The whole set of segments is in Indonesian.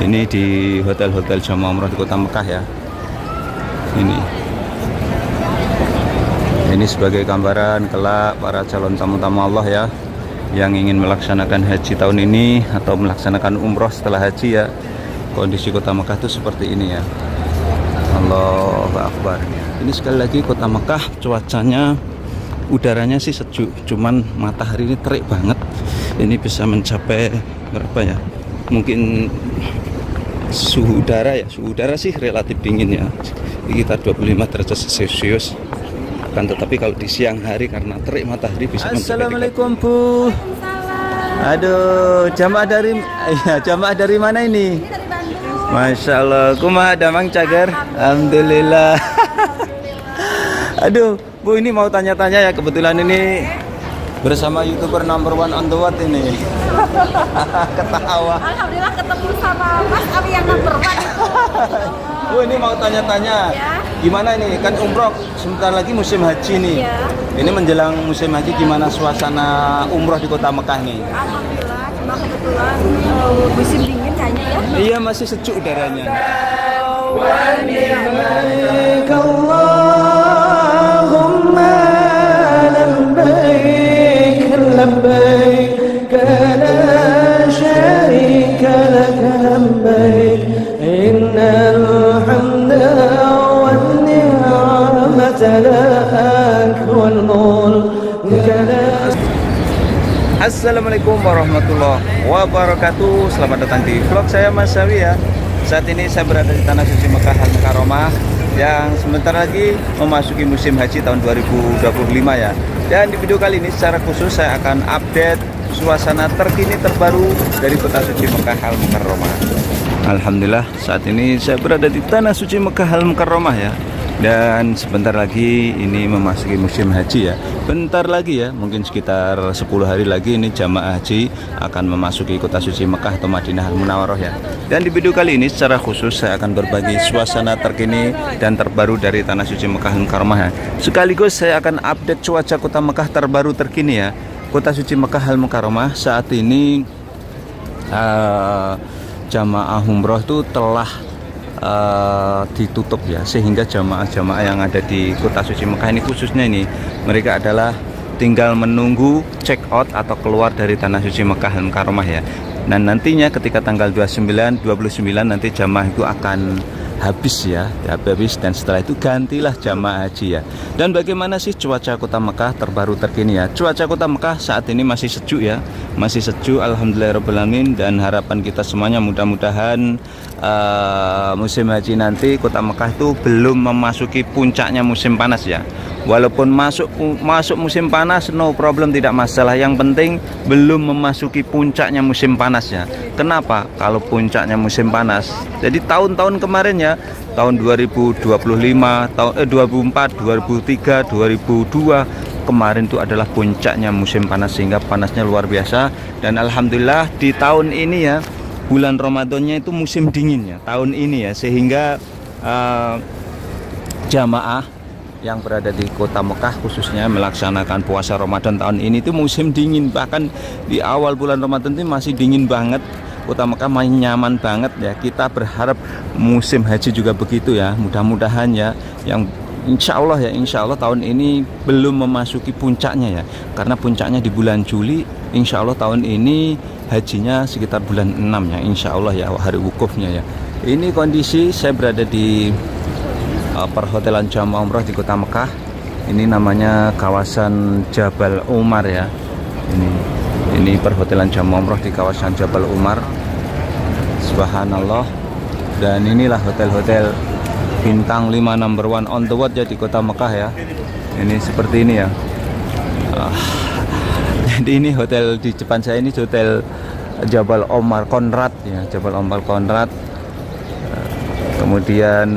Ini di hotel-hotel jamaah umroh di kota Mekah ya. Ini sebagai gambaran kelak para calon tamu-tamu Allah ya, yang ingin melaksanakan haji tahun ini atau melaksanakan umroh setelah haji ya. Kondisi kota Mekah itu seperti ini ya. Allahu Akbar. Ini sekali lagi kota Mekah, cuacanya, udaranya sih sejuk, cuman matahari ini terik banget. Ini bisa mencapai berapa ya? Mungkin suhu udara sih relatif dingin ya, sekitar 25 derajat Celcius. Akan tetapi kalau di siang hari karena terik matahari bisa mencapai. Assalamualaikum Bu. Aduh, jamaah dari mana ini? Dari Bandung. Masya Allah, kumaha damang cager. Alhamdulillah. Aduh, Bu, ini mau tanya-tanya ya, kebetulan ini bersama YouTuber number one on the world ini. Ketawa. Alhamdulillah ketemu sama Mas Abi yang number one itu. Bu, ini mau tanya-tanya. Ya. Gimana ini? Kan umroh sebentar lagi musim haji nih. Ya. Ini menjelang musim haji, gimana suasana umroh di kota Mekah nih? Alhamdulillah, cuma kebetulan musim dingin kayaknya ya. Iya, masih sejuk udaranya. Assalamualaikum warahmatullahi wabarakatuh. Selamat datang di vlog saya Mas Sawi ya. Saat ini saya berada di Tanah Suci Mekah Al-Mukarramah yang sebentar lagi memasuki musim haji tahun 2025 ya. Dan di video kali ini secara khusus saya akan update suasana terkini terbaru dari Kota Suci Mekah Al-Mukarramah. Alhamdulillah saat ini saya berada di Tanah Suci Mekah Al-Mukarramah ya. Dan sebentar lagi ini memasuki musim haji ya. Bentar lagi ya, mungkin sekitar 10 hari lagi ini jamaah haji akan memasuki Kota Suci Mekah atau Madinah Al-Munawwarah ya. Dan di video kali ini secara khusus saya akan berbagi suasana terkini dan terbaru dari Tanah Suci Mekah Al-Mukarramah ya. Sekaligus saya akan update cuaca Kota Mekah terbaru terkini ya. Kota Suci Mekah Al-Mukarramah saat ini jamaah umroh itu telah ditutup ya, sehingga jamaah-jamaah yang ada di Kota Suci Mekah ini khususnya ini mereka adalah tinggal menunggu check out atau keluar dari Tanah Suci Mekah Al-Mukarramah ya. Dan nantinya ketika tanggal 29 nanti jamaah itu akan habis ya, dan setelah itu gantilah jamaah haji ya. Dan bagaimana sih cuaca Kota Mekah terbaru terkini ya? Cuaca Kota Mekah saat ini masih sejuk ya, masih sejuk alhamdulillahirobbilalamin. Dan harapan kita semuanya mudah-mudahan musim haji nanti Kota Mekah itu belum memasuki puncaknya musim panas ya. Walaupun masuk musim panas no problem, tidak masalah. Yang penting belum memasuki puncaknya musim panas ya. Kenapa? Kalau puncaknya musim panas, jadi tahun-tahun kemarin ya, tahun 2025, tahun 2004, 2003, 2002 kemarin itu adalah puncaknya musim panas, sehingga panasnya luar biasa. Dan alhamdulillah di tahun ini ya, bulan Ramadannya itu musim dingin ya tahun ini ya, sehingga jamaah yang berada di Kota Mekah khususnya melaksanakan puasa Ramadan tahun ini itu musim dingin. Bahkan di awal bulan Ramadan itu masih dingin banget. Kota Mekah masih nyaman banget ya. Kita berharap musim haji juga begitu ya. Mudah-mudahan ya, yang insya Allah tahun ini belum memasuki puncaknya ya. Karena puncaknya di bulan Juli. Insya Allah tahun ini hajinya sekitar bulan 6 ya, insya Allah ya, hari wukufnya ya. Ini kondisi saya berada di perhotelan jamaah umroh di Kota Mekah. Ini namanya kawasan Jabal Umar ya. Ini perhotelan jamaah umroh di kawasan Jabal Umar. Subhanallah. Dan inilah hotel-hotel bintang 5 number one on the world ya di Kota Mekah ya. Ini seperti ini ya. Jadi ini hotel di depan saya ini hotel Jabal Omar Conrad ya, Jabal Omar Conrad. Kemudian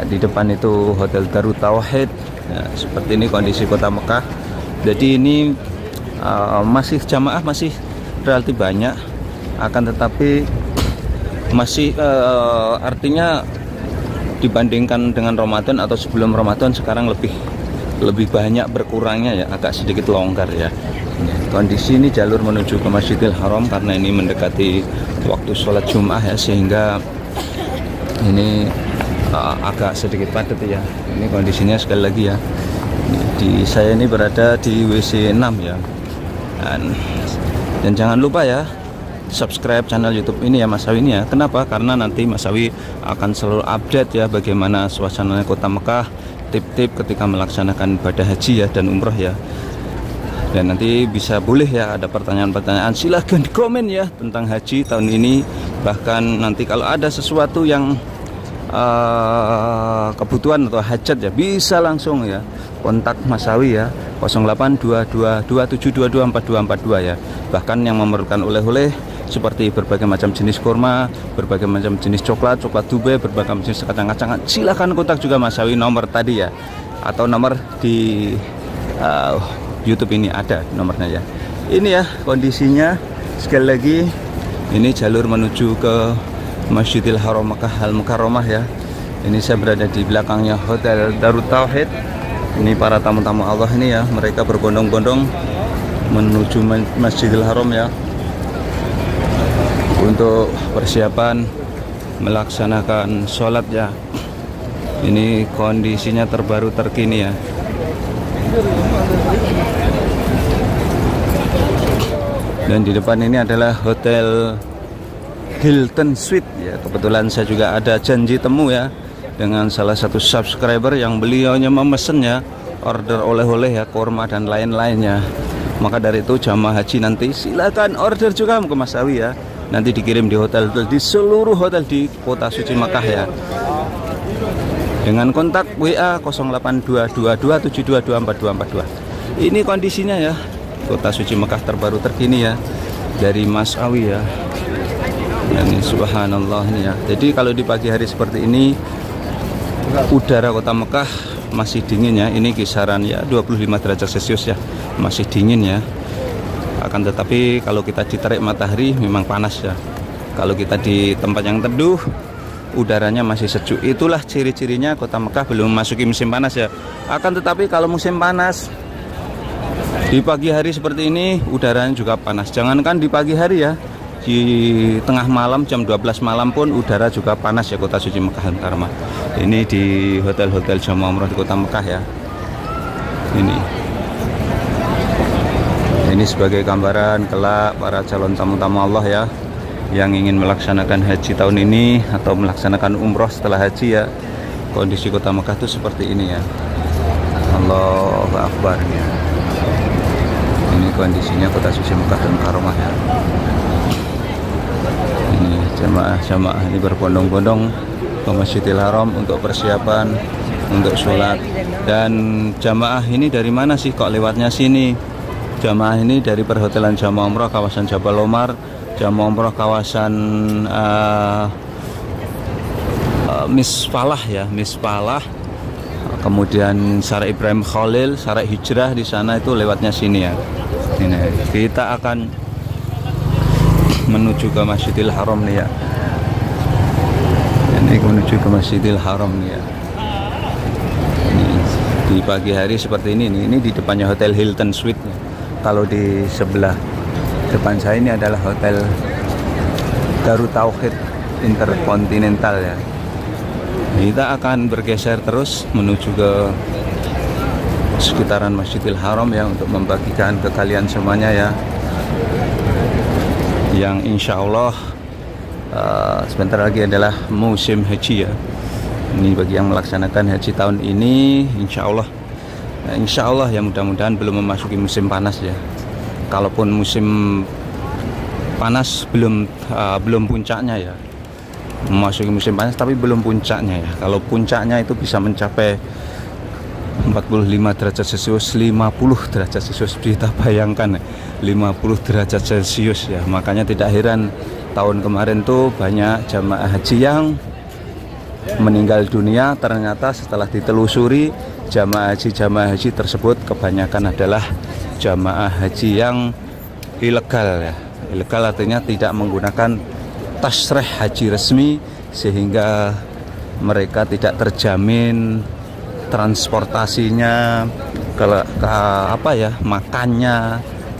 di depan itu Hotel Darut Tauhid ya, seperti ini kondisi Kota Mekah. Jadi ini masih jamaah masih relatif banyak, akan tetapi masih artinya dibandingkan dengan Ramadan atau sebelum Ramadan sekarang lebih banyak berkurangnya ya, agak sedikit longgar ya. Kondisi ini jalur menuju ke Masjidil Haram karena ini mendekati waktu sholat Jumat ya, sehingga ini agak sedikit padat ya. Ini kondisinya sekali lagi ya. Saya ini berada di WC 6 ya. Dan jangan lupa ya, subscribe channel YouTube ini ya Mas Sawi ini ya. Kenapa? Karena nanti Mas Sawi akan selalu update ya bagaimana suasana kota Mekah, tip-tip ketika melaksanakan ibadah haji ya dan umroh ya. Dan nanti bisa boleh ya ada pertanyaan-pertanyaan, silahkan di komen ya tentang haji tahun ini. Bahkan nanti kalau ada sesuatu yang kebutuhan atau hajat ya, bisa langsung ya kontak Mas Sawi ya, 082227224242 ya. Bahkan yang memerlukan oleh-oleh seperti berbagai macam jenis kurma, berbagai macam jenis coklat Dubai, berbagai macam jenis kacang-kacangan, silahkan kontak juga Mas Sawi, nomor tadi ya, atau nomor di YouTube ini ada nomornya ya. Ini ya kondisinya sekali lagi, ini jalur menuju ke Masjidil Haram Makkah Al Mukarramah ya. Ini saya berada di belakangnya Hotel Darut Tauhid. Ini para tamu-tamu Allah ini ya, mereka berbondong-bondong menuju Masjidil Haram ya, untuk persiapan melaksanakan sholat ya. Ini kondisinya terbaru terkini ya. Dan di depan ini adalah Hotel Hilton Suite ya. Kebetulan saya juga ada janji temu ya dengan salah satu subscriber yang beliaunya memesan ya, order oleh-oleh ya, kurma dan lain-lainnya. Maka dari itu jamaah haji nanti silakan order juga ke Mas Sawi ya. Nanti dikirim di hotel di seluruh hotel di kota suci Makkah ya. Dengan kontak WA 082227224242. Ini kondisinya ya, kota suci Mekah terbaru terkini ya, dari Mas Sawi ya. Ini subhanallah ini ya. Jadi kalau di pagi hari seperti ini udara kota Mekah masih dingin ya. Ini kisaran ya 25 derajat Celcius ya, masih dingin ya. Akan tetapi kalau kita diterik matahari memang panas ya. Kalau kita di tempat yang teduh, udaranya masih sejuk. Itulah ciri-cirinya kota Mekah belum memasuki musim panas ya. Akan tetapi kalau musim panas di pagi hari seperti ini, udaranya juga panas. Jangankan di pagi hari ya, di tengah malam jam 12 malam pun udara juga panas ya kota suci Mekah Al-Mukarramah. Ini di hotel-hotel jamaah umroh di kota Mekah ya. Ini sebagai gambaran kelak para calon tamu-tamu Allah ya, yang ingin melaksanakan haji tahun ini atau melaksanakan umroh setelah haji ya. Kondisi kota Mekah itu seperti ini ya. Allahu Akbar ya. Ini kondisinya kota suci Mekah dan Mukarramah ya. Ini jamaah ini berbondong-bondong ke Masjidil Haram untuk persiapan untuk sholat. Dan jamaah ini dari mana sih kok lewatnya sini? Jamaah ini dari perhotelan jamaah umroh kawasan Jabal Omar, jamaah umroh kawasan Misfalah ya, Misfalah. Kemudian Syarah Ibrahim Khalil, Syarah Hijrah di sana itu lewatnya sini ya. Ini kita akan menuju ke Masjidil Haram nih ya. Ini menuju ke Masjidil Haram nih ya. Ini di pagi hari seperti ini nih. Ini di depannya Hotel Hilton Suite nih. Kalau di sebelah depan saya ini adalah Hotel Darut Tauhid Intercontinental ya. Kita akan bergeser terus menuju ke sekitaran Masjidil Haram ya, untuk membagikan ke kalian semuanya ya, yang insya Allah sebentar lagi adalah musim haji ya. Ini bagi yang melaksanakan haji tahun ini, insya Allah ya, mudah-mudahan belum memasuki musim panas ya. Kalaupun musim panas belum puncaknya ya, memasuki musim panas tapi belum puncaknya ya. Kalau puncaknya itu bisa mencapai 45 derajat Celcius, 50 derajat Celcius. Kita bayangkan 50 derajat Celcius ya. Makanya tidak heran tahun kemarin tuh banyak jamaah haji yang meninggal dunia. Ternyata setelah ditelusuri, jamaah haji tersebut kebanyakan adalah jamaah haji yang ilegal ya. Ilegal artinya tidak menggunakan tasrih haji resmi, sehingga mereka tidak terjamin transportasinya, makannya,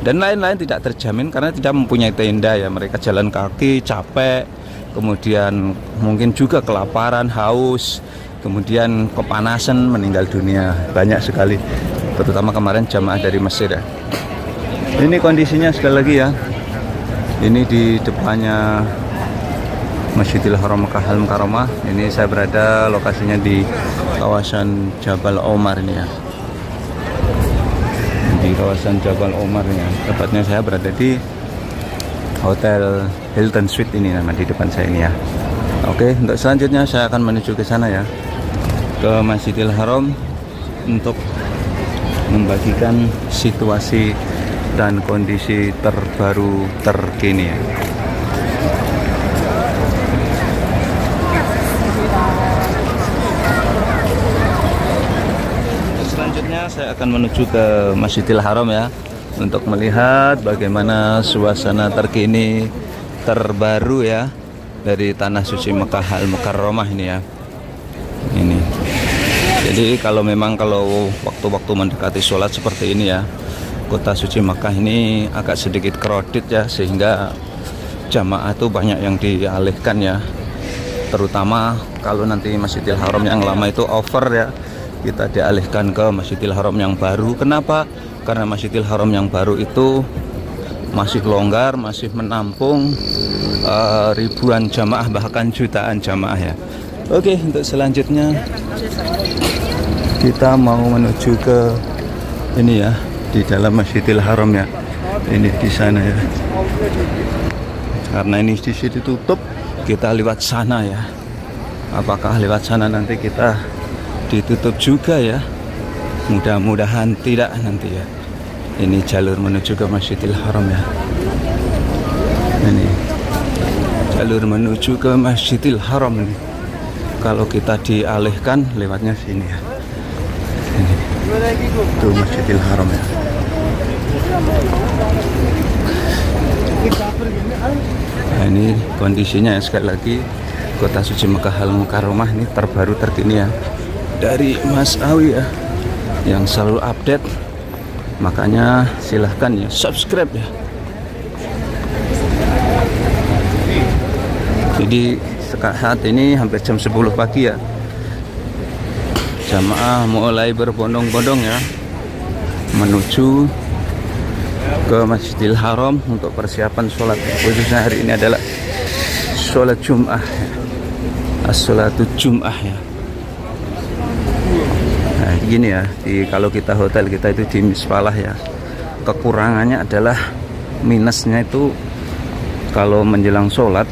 dan lain-lain tidak terjamin karena tidak mempunyai tenda ya. Mereka jalan kaki, capek, kemudian mungkin juga kelaparan, haus, kemudian kepanasan, meninggal dunia. Banyak sekali, terutama kemarin jamaah dari Mesir ya. Ini kondisinya sekali lagi ya. Ini di depannya Masjidil Haram Makkah Al-Mukarramah. Ini saya berada lokasinya di kawasan Jabal Omar ini ya. Di kawasan Jabal Omar ya. Tepatnya saya berada di Hotel Hilton Suite ini nama di depan saya ini ya. Oke, untuk selanjutnya saya akan menuju ke sana ya, ke Masjidil Haram untuk membagikan situasi dan kondisi terbaru terkini ya. Selanjutnya saya akan menuju ke Masjidil Haram ya, untuk melihat bagaimana suasana terkini terbaru ya dari tanah suci Mekah Al-Mukarramah ini ya. Ini. Jadi kalau waktu-waktu mendekati sholat seperti ini ya, kota suci Mekah ini agak sedikit crowded ya, sehingga jamaah itu banyak yang dialihkan ya. Terutama kalau nanti Masjidil Haram yang lama itu over ya, kita dialihkan ke Masjidil Haram yang baru. Kenapa? Karena Masjidil Haram yang baru itu masih longgar, masih menampung ribuan jamaah, bahkan jutaan jamaah ya. Oke, untuk selanjutnya kita mau menuju ke ini ya, di dalam Masjidil Haram ya. Ini di sana ya. Karena ini di situ tutup, kita lewat sana ya. Apakah lewat sana nanti kita ditutup juga ya? Mudah-mudahan tidak nanti ya. Ini jalur menuju ke Masjidil Haram ya. Ini jalur menuju ke Masjidil Haram ini. Kalau kita dialihkan lewatnya sini ya. Ini itu Masjidil Haram ya. Nah, ini kondisinya ya, sekali lagi kota suci Mekah Al-Mukarramah ini terbaru terkini ya, dari Mas Awi ya, yang selalu update. Makanya silahkan ya subscribe ya. Jadi saat ini hampir jam 10 pagi ya, jamaah mulai berbondong-bondong ya menuju ke Masjidil Haram untuk persiapan sholat. Khususnya hari ini adalah sholat Jum'ah ya. As-sholatu Jum'ah ya. Nah gini ya, kalau kita hotel kita itu di Misfalah ya, kekurangannya adalah minusnya itu kalau menjelang sholat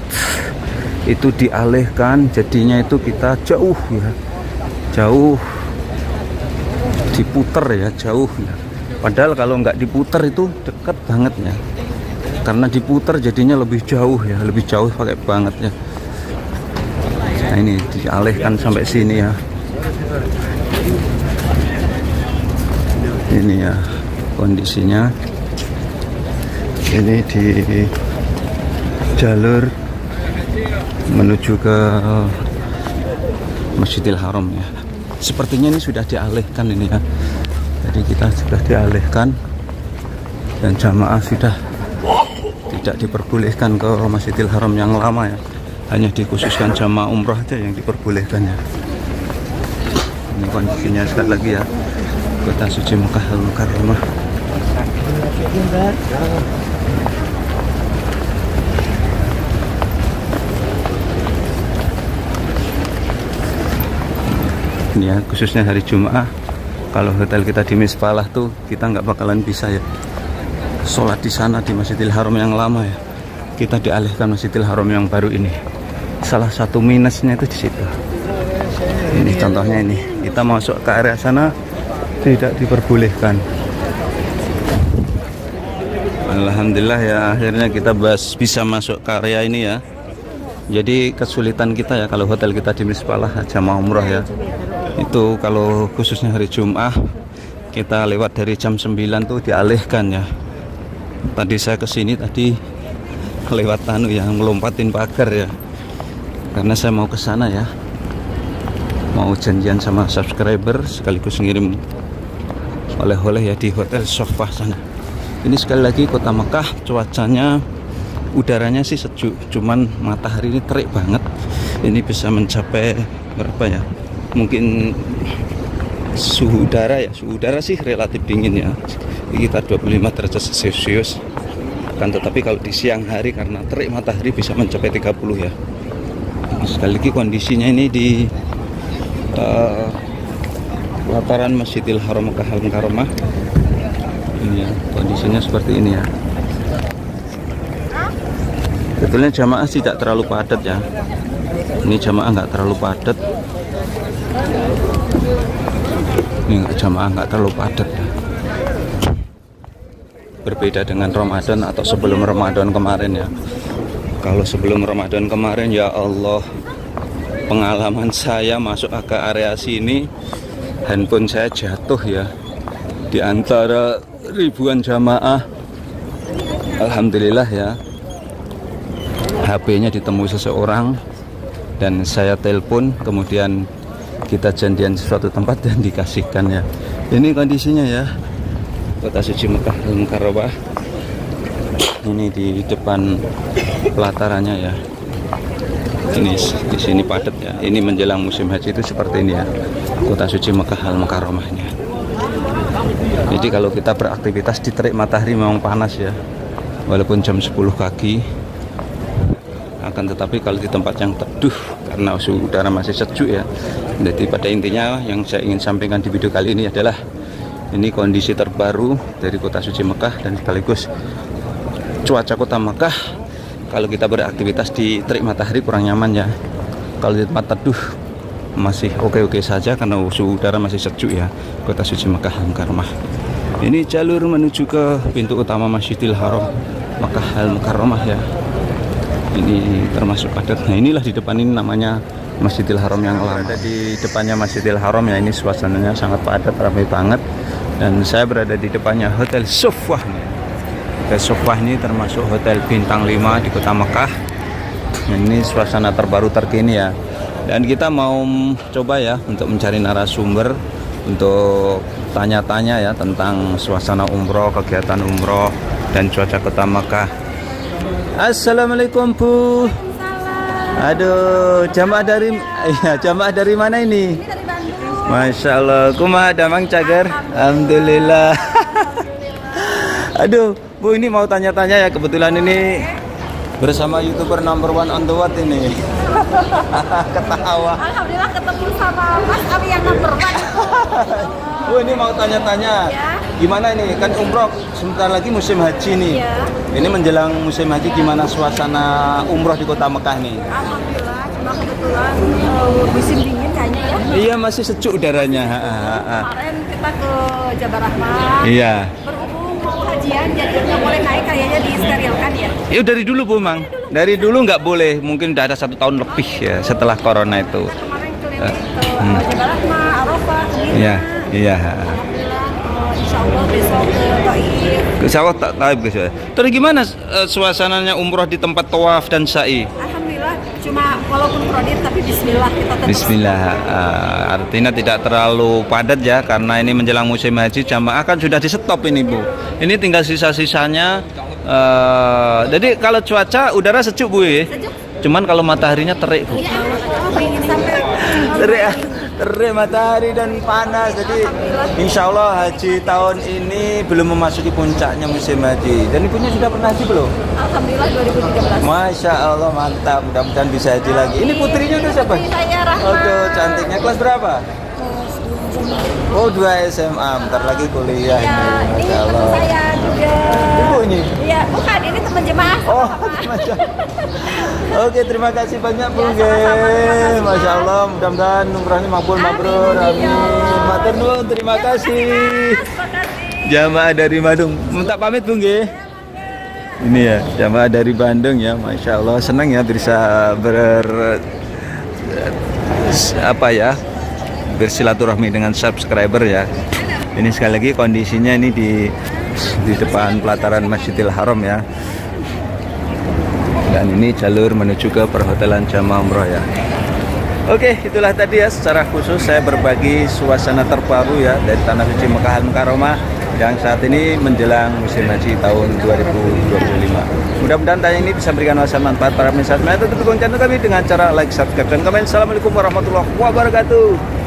itu dialihkan, jadinya itu kita jauh ya, jauh diputer ya, jauh ya. Padahal kalau nggak diputer itu dekat banget ya, karena diputer jadinya lebih jauh ya, lebih jauh pakai banget ya. Nah ini dialihkan sampai sini ya. Ini ya kondisinya. Ini di jalur menuju ke Masjidil Haram ya. Sepertinya ini sudah dialihkan ini ya. Jadi kita sudah dialihkan dan jamaah sudah tidak diperbolehkan ke Masjidil Haram yang lama ya. Hanya dikhususkan jamaah umroh aja yang diperbolehkan ya. Ini kondisinya sekali lagi ya, kota suci Mekah Al-Mukarramah. Ini ya, khususnya hari Jumat, kalau hotel kita di Misfalah tuh kita nggak bakalan bisa ya sholat di sana di Masjidil Haram yang lama ya. Kita dialihkan Masjidil Haram yang baru ini. Salah satu minusnya itu di situ. Ini contohnya, ini kita masuk ke area sana tidak diperbolehkan. Alhamdulillah ya, akhirnya kita bisa masuk ke area ini ya. Jadi kesulitan kita ya kalau hotel kita di Misfalah jamaah umroh ya, itu kalau khususnya hari Jumat kita lewat dari jam 9 tuh dialihkan ya. Tadi saya kesini tadi lewat yang melompatin pagar ya, karena saya mau ke sana ya, mau janjian sama subscriber sekaligus ngirim oleh-oleh ya di hotel Sofah sana. Ini sekali lagi kota Mekah, cuacanya, udaranya sih sejuk, cuman matahari ini terik banget. Ini bisa mencapai berapa ya? Mungkin suhu udara sih relatif dingin ya, sekitar 25 derajat Celcius. Akan tetapi kalau di siang hari karena terik matahari bisa mencapai 30 ya. Sekali lagi kondisinya ini di pelataran Masjidil Haram Makkah Al-Mukarramah. Ini ya, kondisinya seperti ini ya. Sebetulnya jamaah tidak terlalu padat ya. Ini jamaah nggak terlalu padat. Ini jamaah nggak terlalu padat ya. Berbeda dengan Ramadan atau sebelum Ramadan kemarin ya. Kalau sebelum Ramadan kemarin ya Allah, pengalaman saya masuk ke area sini, handphone saya jatuh ya di antara ribuan jamaah. Alhamdulillah ya, HP-nya ditemui seseorang dan saya telepon, kemudian kita janjian di suatu tempat dan dikasihkan ya. Ini kondisinya ya, kota suci Mekah Al-Mukarramah. Ini di depan pelatarannya ya. Ini di sini padat ya. Ini menjelang musim haji itu seperti ini ya, kota suci Mekah Al-Mukarramahnya. Jadi kalau kita beraktivitas di terik matahari memang panas ya, walaupun jam 10 pagi. Akan tetapi kalau di tempat yang teduh karena suhu udara masih sejuk ya. Jadi pada intinya yang saya ingin sampaikan di video kali ini adalah ini kondisi terbaru dari kota suci Mekah dan sekaligus cuaca kota Mekah. Kalau kita beraktivitas di terik matahari kurang nyaman ya. Kalau di tempat teduh masih oke-oke saja karena suhu udara masih sejuk ya, kota suci Mekah Al-Mukarramah. Ini jalur menuju ke pintu utama Masjidil Haram Makkah Al-Mukarramah ya. Ini termasuk padat. Nah inilah di depan ini namanya Masjidil Haram yang lama. Ada di depannya Masjidil Haram ya, ini suasananya sangat padat, ramai banget. Dan saya berada di depannya Hotel Sofwah nih. Hotel Sofwah ini termasuk hotel bintang 5 di kota Mekah. Nah, ini suasana terbaru terkini ya. Dan kita mau coba ya untuk mencari narasumber untuk tanya-tanya ya tentang suasana umroh, kegiatan umroh dan cuaca kota Mekah. Assalamualaikum Bu. Aduh, jamaah dari mana ini? Dari Bandung. Masya Allah, kumaha damang cager. Alhamdulillah. Aduh, Bu ini mau tanya-tanya ya, kebetulan ini bersama YouTuber number 1 on the world ini. Ketawa. Alhamdulillah ketemu sama Mas Abi yang number 1. Bu ini mau tanya-tanya. Ya. Gimana ini? Kan umroh sebentar lagi musim haji nih. Ya. Ini menjelang musim haji, gimana suasana umroh di kota Mekah nih? Alhamdulillah, cuma kebetulan musim dingin kayaknya ya. Iya, masih sejuk udaranya. Kemarin kita ke Jabal Rahmah. Iya. Berhubung mau hajian jadi nggak boleh naik, kayaknya disterilkan ya. Ya dari dulu Bu Mang. Dari dulu nggak boleh. Mungkin udah ada 1 tahun lebih ya setelah corona itu. Kemarin keliling ke Jabal Rahmah, Arafah, Iya, iya. Alhamdulillah, insya Allah besok ke Taif. Ke sawah tak tahu guys ya. Terus gimana suasananya umroh di tempat tawaf dan sa'i? Alhamdulillah, cuma walaupun kredit tapi Bismillah kita tetap. Bismillah. Artinya tidak terlalu padat ya, karena ini menjelang musim haji, jamaah kan sudah di stop ini Bu. Ini tinggal sisa-sisanya. Jadi kalau cuaca udara sejuk Bu ya. Sejuk. Cuman kalau mataharinya terik Bu. Iya, ingin sampai Terik matahari dan panas. Jadi insya Allah haji tahun ini belum memasuki puncaknya musim haji. Dan ibunya sudah pernah haji belum? Alhamdulillah 2013. Masya Allah, mantap. Mudah-mudahan bisa haji lagi. Ini putrinya udah siapa? Saya Rahma. Aduh, cantiknya. Kelas berapa? Oh, 2 SMA. Bentar lagi kuliah Ya, ini. ini Masya teman Allah. saya juga. Ibu ini? Iya, bukan, ini teman jemaah. Oh, Masya Allah. Oke, terima kasih banyak Bu. Ya, sama-sama. Terima kasih, Masya Mas. Allah, mudah-mudahan umrahnya makbul Amin. mabrur. Amin. Ya Allah. Matur nuwun, terima kasih. Terima kasih. Jamaah dari Bandung. Minta pamit Bu nggih. Ini ya, jamaah dari Bandung ya. Masya Allah, senang ya bisa bersilaturahmi dengan subscriber ya. Ini sekali lagi kondisinya ini di depan pelataran Masjidil Haram ya. Dan ini jalur menuju ke perhotelan jamaah umroh ya. Oke, itulah tadi ya secara khusus saya berbagi suasana terbaru ya dari Tanah Suci Mekah Al-Mukarramah yang saat ini menjelang musim haji tahun 2025. Mudah-mudahan tanya ini bisa memberikan wawasan manfaat para pemirsa. Tutup channel kami dengan cara like, subscribe, dan komen. Assalamualaikum warahmatullahi wabarakatuh.